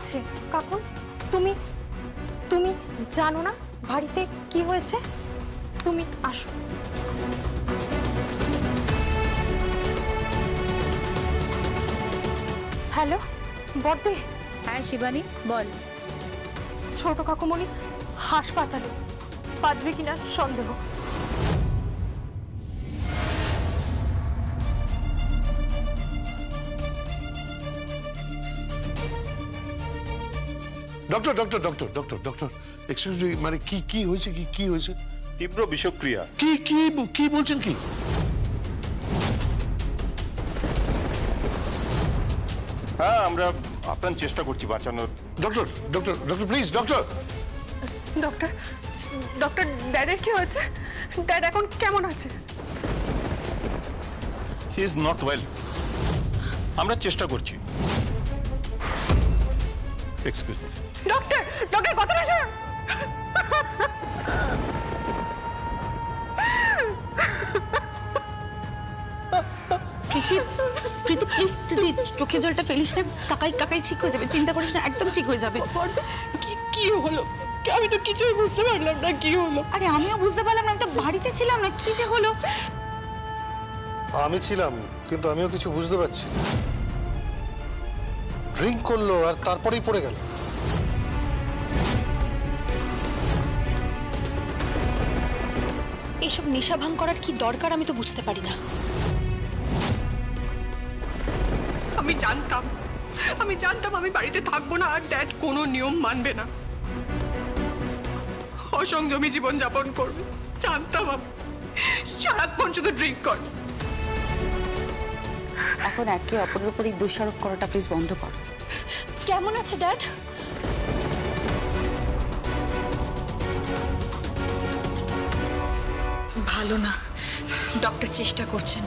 আছে? কাকুন, তুমি তুমি জানো না বাড়িতে কি হয়েছে? তুমি আসো। হ্যালো বর্দে। হ্যাঁ শিবানী বল। ছোট কাকুমণি হাসপাতালে, বাঁচবে কিনা সন্দেহ। Doctor doctor doctor doctor doctor excuse me, মানে কি কি হয়েছে? কি হয়েছে? তীব্র বিষক্রিয়া। কি কি কি বলছেন? কি হ্যাঁ, আমরা আপ্রাণ চেষ্টা করছি বাঁচানোর। Doctor doctor doctor please doctor. Doctor doctor ড্যাডের কি হয়েছে? ড্যাড এখন কেমন আছে? He is not well. আমরা চেষ্টা করছি। Excuse me. ডক্টর ডক্টর কথাটা শুনুন। প্রীতি প্লিজ তুই চোখে জলটা ফেলিস না। কাকাই ঠিক হয়ে যাবে, চিন্তা করিস না, একদম ঠিক হয়ে যাবে। কি হলো? আমি তো কিছুই বুঝতে পারলাম না কি হলো। আরে আমিও বুঝতে পারলাম না, আমি তো বাড়িতে ছিলাম না, কি যে হলো। আমি ছিলাম, কিন্তু আমিও কিছু বুঝতে পারছি। ড্রিঙ্ক করলো আর তারপরেই পড়ে গেল। এইসব নেশা ভাঙ করার কি দরকার আমি তো বুঝতে পারি না। আমি জানতাম আমি বাড়িতে থাকবো না আর ড্যাড কোনো নিয়ম মানবে না, অসংযমী জীবন যাপন করবে। জানতাম আমি সারাক্ষণ শুধু ড্রিঙ্ক কর। এখন একে অপরের উপরই দোষারোপ করাটা প্লিজ বন্ধ কর। কেমন আছে ড্যাড? ভালো না, ডক্টর চেষ্টা করছেন।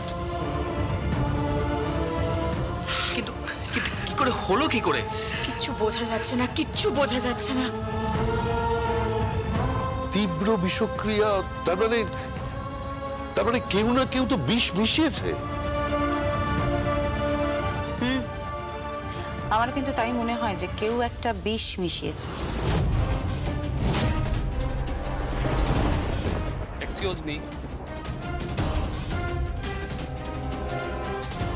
কিন্তু কি করে হলো? কি করে? কিচ্ছু বোঝা যাচ্ছে না। তীব্র বিষক্রিয়া, তার মানে কেউ না কেউ তো বিষ মিশিয়েছে। আমার কিন্তু তাই মনে হয় যে কেউ একটা বিষ মিশিয়েছে। এক্সকিউজ মি,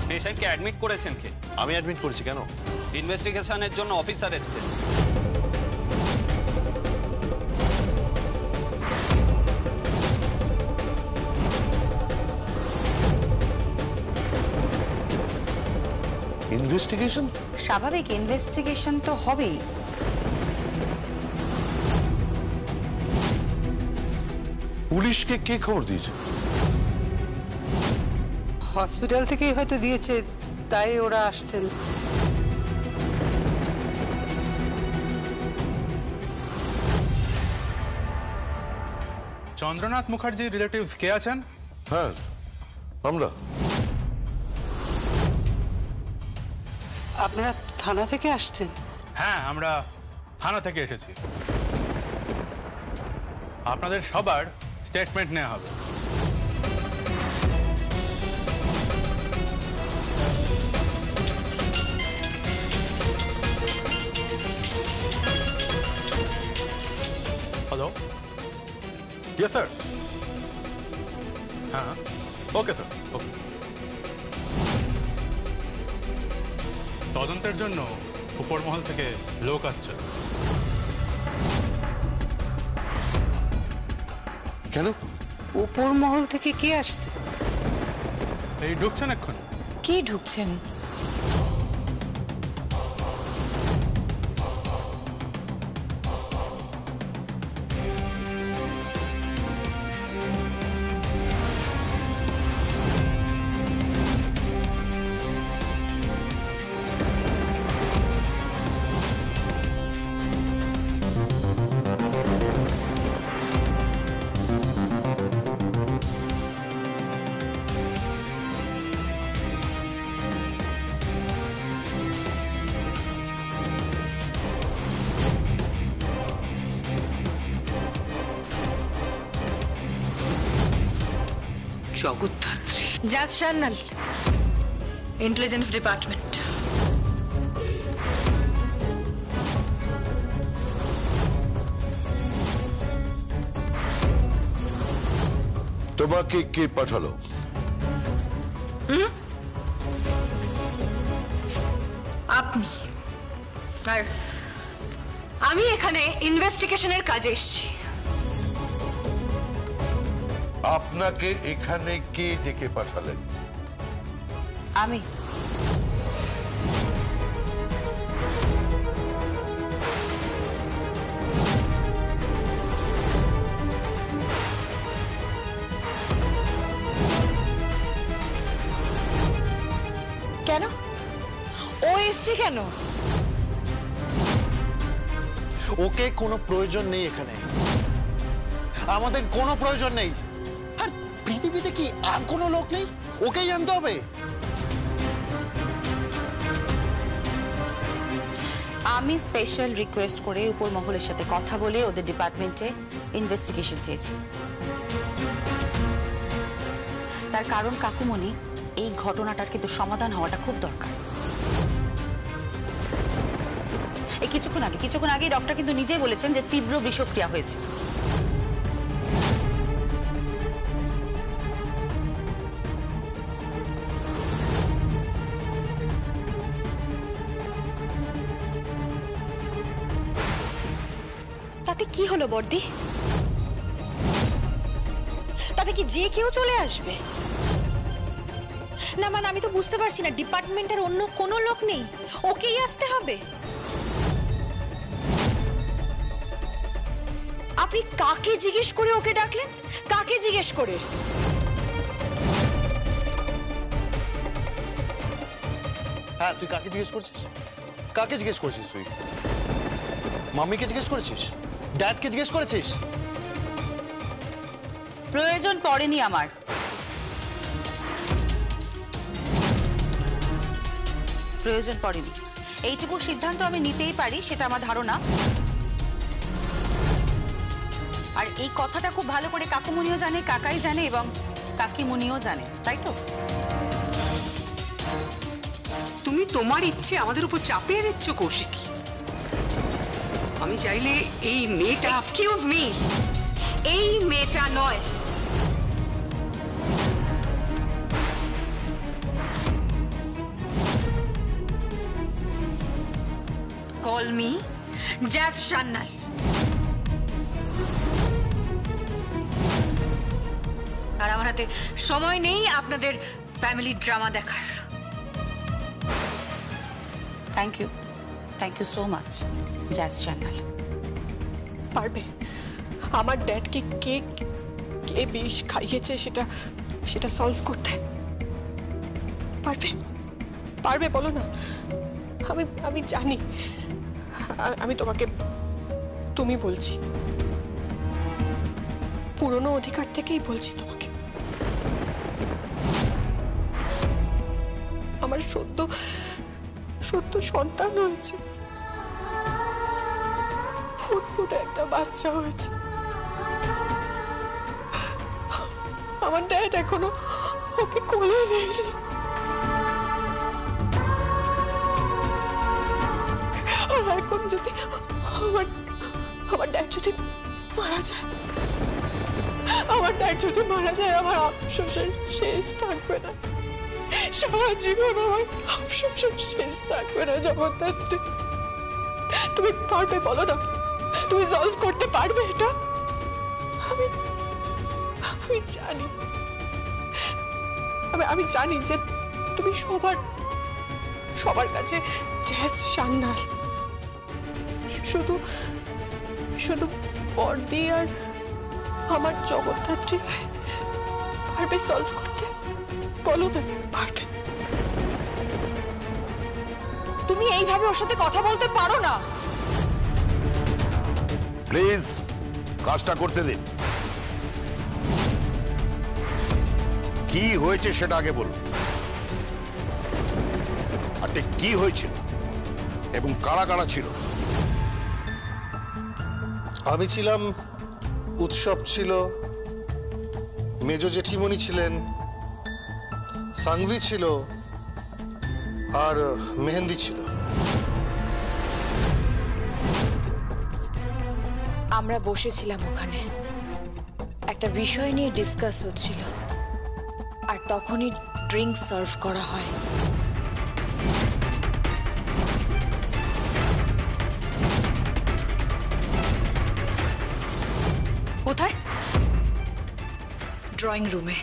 পেশেন্টকে অ্যাডমিট করেছেন কে? আমি অ্যাডমিট করেছি। কেন? ইনভেস্টিগেশনের জন্য অফিসার এসেছেন। ইনভেস্টিগেশন? স্বাভাবিক, ইনভেস্টিগেশন তো হবেই। পুলিশকে কে খবর দিয়েছে? হসপিটাল থেকেই হয়তো দিয়েছে, তাই ওরা আসছেন। চন্দ্রনাথ মুখার্জির রিলেটিভস কে আছেন? হ্যাঁ, আমরা। আপনারা থানা থেকে আসছেন? হ্যাঁ, আমরা থানা থেকে এসেছি। আপনাদের সবার স্টেটমেন্ট নেওয়া হবে। Hello, yes sir. হ্যাঁ, ওকে স্যার, ওকে। তদন্তের জন্য উপর মহল থেকে লোক আসছে। কেন? উপর মহল থেকে কে আসছে? এই ঢুকছেন এক্ষুনি। কে ঢুকছেন? জগদ্ধাত্রী, জাজ জার্নাল, ইন্টেলিজেন্স ডিপার্টমেন্ট। তোমাকে কে পাঠালো? আপনি। আর আমি এখানে ইনভেস্টিগেশনের কাজে এসেছি। আপনাকে এখানে কে ডেকে পাঠালেন? আমি কেন? ও এসছে কেন? ওকে কোনো প্রয়োজন নেই এখানে, আমাদের কোনো প্রয়োজন নেই। আর পৃথিবীতে কি আর কোনো লোক নেই? ওকেই আনতে হবে। আমি স্পেশাল রিকোয়েস্ট করে উপর মহলের সাথে কথা বলে ওদের ডিপার্টমেন্টে ইনভেস্টিগেশন চেয়েছি। তার কারণ কাকুমণি, এই ঘটনাটার কিন্তু সমাধান হওয়াটা খুব দরকার। এই কিছুক্ষণ আগে ডক্টর কিন্তু নিজেই বলেছেন যে তীব্র বিষক্রিয়া হয়েছে। তাতে কি হলো বর্দি? তাতে কি যে কেউ চলে আসবে? না মানে আমি তো বুঝতে পারছি না, ডিপার্টমেন্টের অন্য কোনো লোক নেই, ওকেই আসতে হবে? আপনি কাকে জিজ্ঞেস করে ওকে ডাকলেন? কাকে জিজ্ঞেস করে? হ্যাঁ, তুই কাকে জিজ্ঞেস করছিস? কাকে জিজ্ঞেস করছিস তুই? মাম্মিকে জিজ্ঞেস করেছিস? ড্যাডকে জিজ্ঞেস করেছিস? প্রয়োজন পড়েনি আমার। প্রয়োজন পড়েনি, এইটুকু সিদ্ধান্ত আমি নিতেই পারি, সেটা আমার ধারণা। আর এই কথাটা খুব ভালো করে কাকুমণিও জানে, কাকাই জানে এবং কাকিমণিও জানে, তাই তো? তুমি তোমার ইচ্ছে আমাদের উপর চাপিয়ে দিচ্ছ কৌশিকী। আমি চাইলে এই মেয়েটা, এক্সকিউজ মি, এই মেয়েটা নয়। Call me Jazz Sanyal. আর আমার হাতে সময় নেই আপনাদের ফ্যামিলি ড্রামা দেখার। Thank you so much Jazz Sanyal. পারবে আমার ড্যাডকে কে কে বিষ খাইয়েছে সেটা সলভ করতে? পারবে বলো না? আমি জানি, আমি তোমাকে তুমি বলছি, পুরনো অধিকার থেকেই বলছি তোমাকে। আমার সত্য সন্তান হয়েছে, ফুটফুটে একটা বাচ্চা হয়েছে। আমার ড্যাড এখনো ওকে কোলে নেয়নি। আর এখন যদি আমার ড্যাড যদি মারা যায়, আমার আফসোসের শেষ থাকবে না। সারা জীবন আমার আফসোসের শেষ থাকবে না। জগদ্ধাত্রী, তুমি পারবে বলো না? তুমি সলভ করতে পারবে এটা? আমি জানি, আমি জানি যে তুমি সবার কাছে জ্যাজ সান্যাল। শুধু বর্দি আর আমার জগদ্ধাত্রী পারবে সলভ করতে? বলো না পারবে? তুমি এইভাবে ওর সাথে কথা বলতে পারো না। প্লিজ কাজটা করতে দিন। কি হয়েছে সেটা আগে বলুন, আর ঠিক কি হয়েছিল এবং কারা কারা ছিল? আমি ছিলাম, উৎসব ছিল, মেজ জেঠিমণি ছিলেন, সাংভি ছিল, আর মেহেন্দি ছিল। আমরা বসেছিলাম ওখানে একটা বিষয় নিয়ে ডিসকাস হচ্ছিল, আর তখনই ড্রিঙ্ক সার্ভ করা হয়। কোথায়? ড্রয়িং রুমে।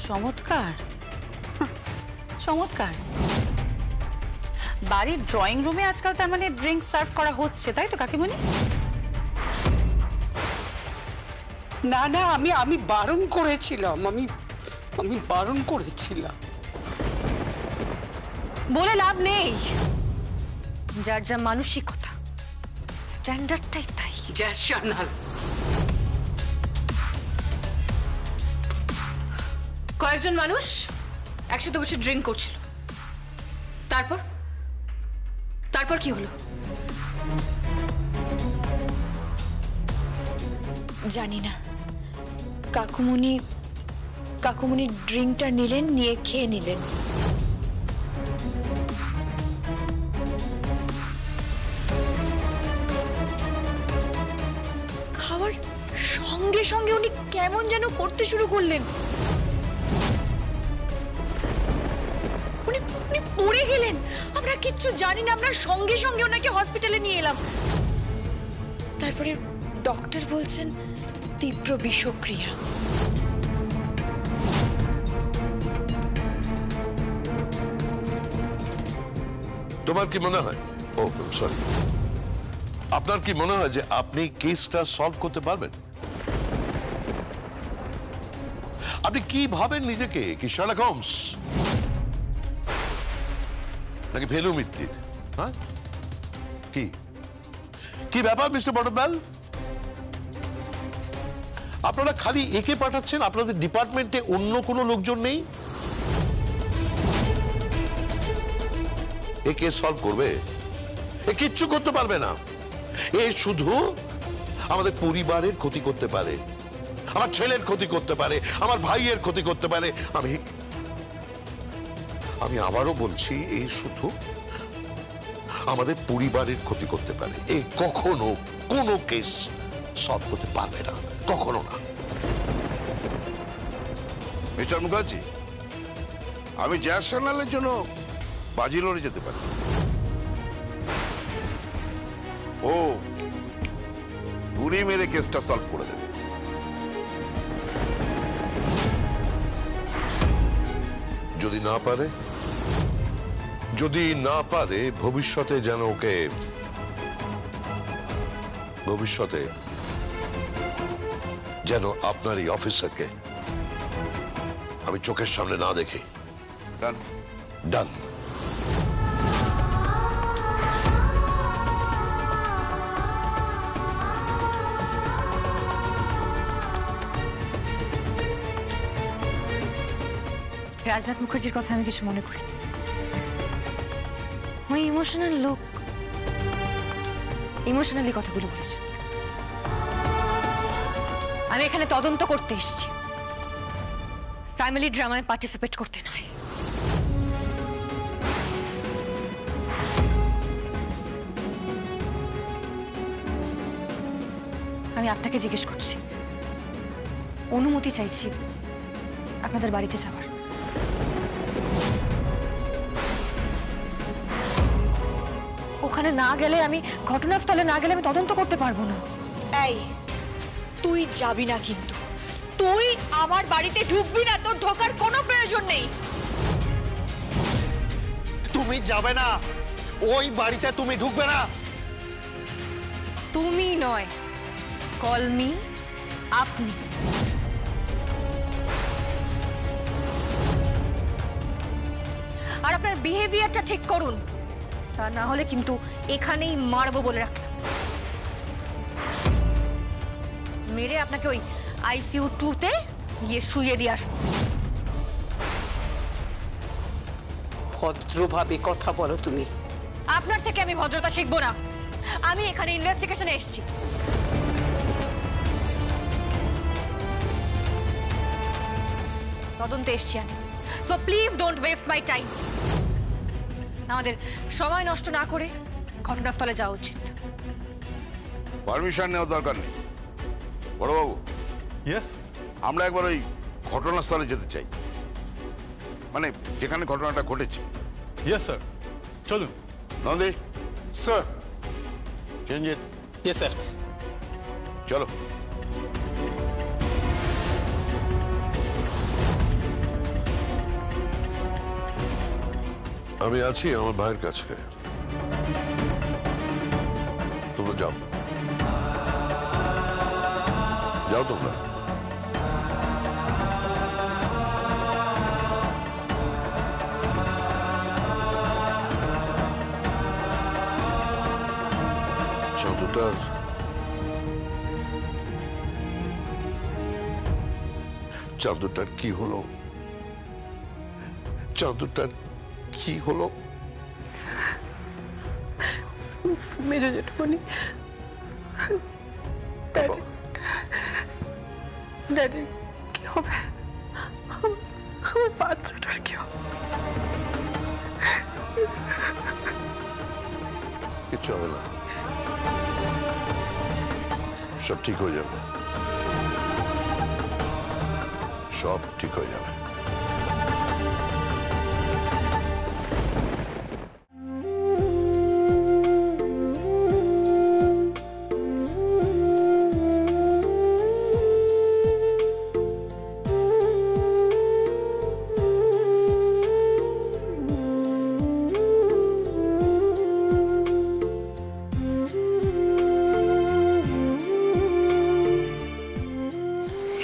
চমৎকার, চমৎকার। বাড়ির ড্রয়িং রুমে আজকাল তার মানে ড্রিঙ্ক সার্ভ করা হচ্ছে, তাই তো কাকিমণি? না না, আমি বারণ করেছিলাম, আমি বারণ করেছিলাম। বলে লাভ নেই, যার যা মানসিকতা, স্ট্যান্ডার্ডটাই তাই। জ্যাসানাল, কয়েকজন মানুষ একসাথে বসে ড্রিঙ্ক করছিল, তারপর কি হলো জানি না। কাকুমণি ড্রিঙ্কটা নিলেন, নিয়ে খেয়ে নিলেন। খাওয়ার সঙ্গে সঙ্গে উনি কেমন যেন করতে শুরু করলেন। উনি পড়ে গেলেন, আমরা কিচ্ছু জানি না, আমরা সঙ্গে সঙ্গে ওনাকে হসপিটালে নিয়ে এলাম। তারপরে ডক্টর বলছেন তীব্র বিষক্রিয়া। তোমার কি মনে হয়, ও সরি, আপনার কি মনে হয় যে আপনি কেসটা সলভ করতে পারবেন? আপনি কি ভাবেন নিজেকে? কি শার্লক হোমস নাকি ভেলু মিত্তির? হ্যাঁ, কি ব্যাপার মিস্টার বটবেল? আপনারা খালি একে পাঠাচ্ছেন, আপনাদের ডিপার্টমেন্টে অন্য কোনো লোকজন নেই? এ কেস সলভ করবে? এ কিচ্ছু করতে পারবে না। এ শুধু আমাদের পরিবারের ক্ষতি করতে পারে, আমার ছেলের ক্ষতি করতে পারে, আমার ভাইয়ের ক্ষতি করতে পারে। আমি আবারও বলছি, এই শুধু আমাদের পরিবারের ক্ষতি করতে পারে। এই কখনো কোনো কেস সলভ করতে পারবে না, কখনো না। মিস্টার মুখার্জি, আমি জ্যাসানালের জন্য বাজি লড়ে যেতে পারি। ও পুরি মেরে কেসটা সলভ করে দেবে। যদি না পারে ভবিষ্যতে যেন ওকে আপনার এই অফিসারকে আমি চোখের সামনে না দেখি। ডান ডান। রাজনাথ মুখার্জির কথা আমি কিছু মনে করি, উনি ইমোশনাল লোক, ইমোশনালি কথাগুলো বলেছেন। আমি এখানে তদন্ত করতে এসেছি, ফ্যামিলি ড্রামায় পার্টিসিপেট করতে নয়। আমি আপনাকে জিজ্ঞেস করছি, অনুমতি চাইছি আপনাদের বাড়িতে যাওয়ার। ওখানে না গেলে, আমি ঘটনাস্থলে না গেলে আমি তদন্ত করতে পারবো না। এই, তুই যাবি না, কিন্তু তুই আমার বাড়িতে ঢুকবি না, তোর ঢোকার কোনো প্রয়োজন নেই। তুমি যাবে না, ওই বাড়িতে তুমি ঢুকবে না। তুমি নয়, কল মি আপনি। আর আপনার বিহেভিয়ারটা ঠিক করুন, তা না হলে কিন্তু এখানেই মারবো বলে রাখলাম। মেরে আপনাকে ওই ICU 2-তে গিয়ে শুইয়ে দিয়ে আসবো। ভদ্রভাবে কথা বলো তুমি। আপনার থেকে আমি ভদ্রতা শিখবো না, আমি এখানে ইনভেস্টিগেশনে এসেছি। তদন্তে এসেছি আমি, so please don't waste my time. আমাদের সময় নষ্ট না করে ঘটনাস্থলে যাওয়া উচিত। পারমিশন নেওয়ার দরকার নেই বড়বাবু। ইয়েস, আমরা একবার ওই ঘটনাস্থলে যেতে চাই, মানে যেখানে ঘটনাটা ঘটেছে। ইয়েস স্যার, চলুন। Nandi sir. Chiranjit. Yes sir. চলো। আমি আছি আমার ভাইয়ের কাছে, তোমরা যাও, যাও তোমরা। চাঁদুটার কি হলো? চাঁদুটার কি হলো? মেজো জেঠুমনি, ড্যাডি কি হবে? আমার বাচ্চাটার কি হবে? কিচ্ছু হবে না, সব ঠিক হয়ে যাবে, সব ঠিক হয়ে যাবে।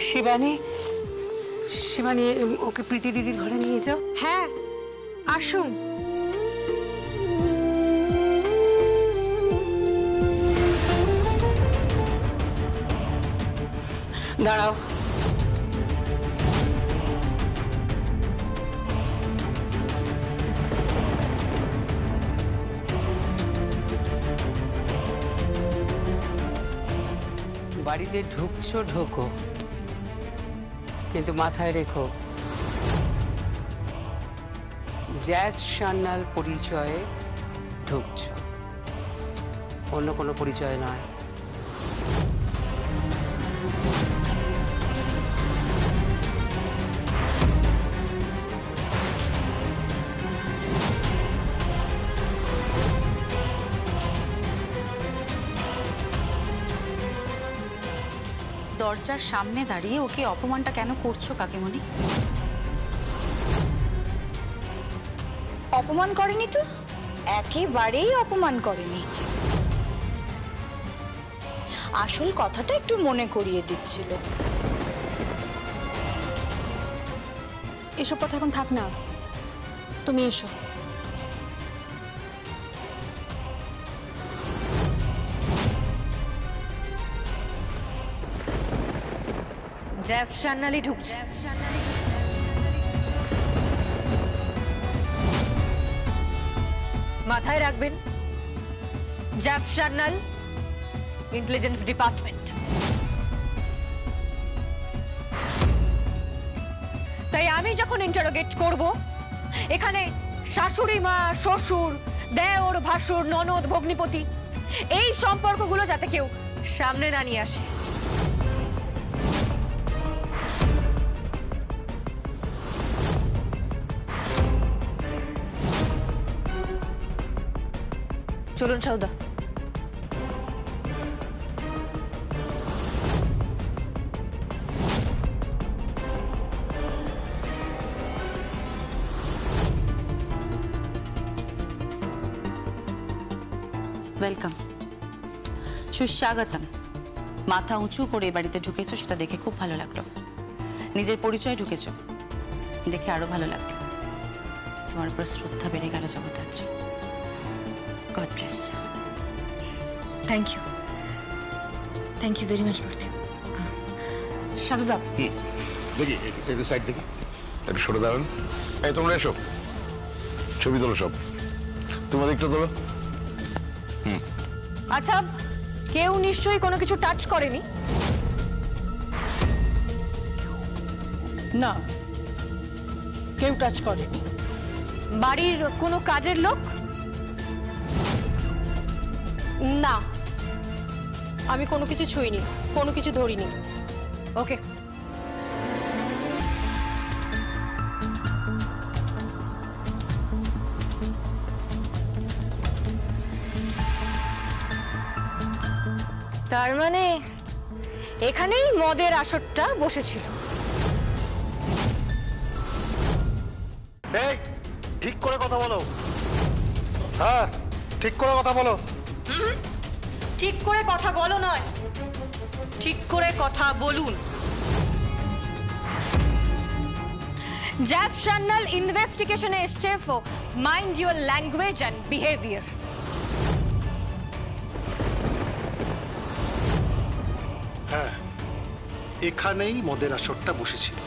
শিবানী, শিবানী ওকে প্রীতি দিদির ঘরে নিয়ে যাও। হ্যাঁ, আসুন। দাঁড়াও। বাড়িতে ঢুকছো ঢোকো, কিন্তু মাথায় রেখো জ্যাজ সান্যাল পরিচয়ে ঢুকছো, অন্য কোনো পরিচয় নয়। দরজার সামনে দাঁড়িয়ে ওকে অপমানটা কেন করছো কাকিমণি? অপমান করেনি তো, একেবারেই অপমান করেনি। আসল কথাটা একটু মনে করিয়ে দিচ্ছিল। এসব কথা এখন থাক না, তুমি এসো। জ্যাজ সান্যালই ঢুকছে। মাথায় রাখবেন, জ্যাজ সান্যাল, ইন্টেলিজেন্স ডিপার্টমেন্ট। তাই আমি যখন ইন্টারোগেট করব, এখানে শাশুড়ি মা, শ্বশুর, দেওর, ভাসুর, ননদ, ভগ্নিপতি, এই সম্পর্কগুলো যাতে কেউ সামনে না নিয়ে আসে। চলুন সৌদা। ওয়েলকাম, সুস্বাগতম। মাথা উঁচু করে বাড়িতে ঢুকেছো, সেটা দেখে খুব ভালো লাগলো। নিজের পরিচয় ঢুকেছো, দেখে আরো ভালো লাগলো। তোমার উপর শ্রদ্ধা বেড়ে গেল Jagaddhatri. God bless. Thank you, thank you very much বর্তি। সাধুদা, দেখি একটু সাইড থেকে একটু সরে দাঁড়ান। এই তোমরা এসো, ছবি তোলো সব। তোমাদের একটু তোলো। আচ্ছা, কেউ নিশ্চয়ই কোনো কিছু টাচ করেনি? না, কেউ টাচ করেনি। বাড়ির কোনো কাজের লোক? না, আমি কোনো কিছু ছুঁইনি, কোনো কিছু ধরিনি। ওকে, তার মানে এখানেই মদের আসরটা বসেছিল। এই ঠিক করে কথা বলো। হ্যাঁ ঠিক করে কথা বলো। ঠিক করে কথা বলো নয়, ঠিক করে কথা বলুন। জ্যাফ সান্যাল ইনভেস্টিগেশনে এসছে, so mind your language and behaviour. হ্যাঁ এখানেই মদের আসরটা বসেছিল,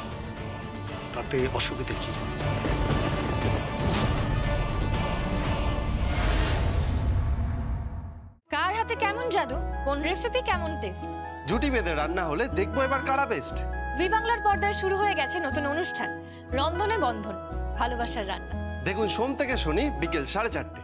তাতে অসুবিধে কি? কার হাতে কেমন জাদু, কোন রেসিপি কেমন টেস্ট, জুটি বেঁধে রান্না হলে দেখবো এবার কারা বেস্ট। জি বাংলার পর্দায় শুরু হয়ে গেছে নতুন অনুষ্ঠান রন্ধনে বন্ধন, ভালোবাসার রান্না। দেখুন সোম থেকে শনি বিকেল 4:30।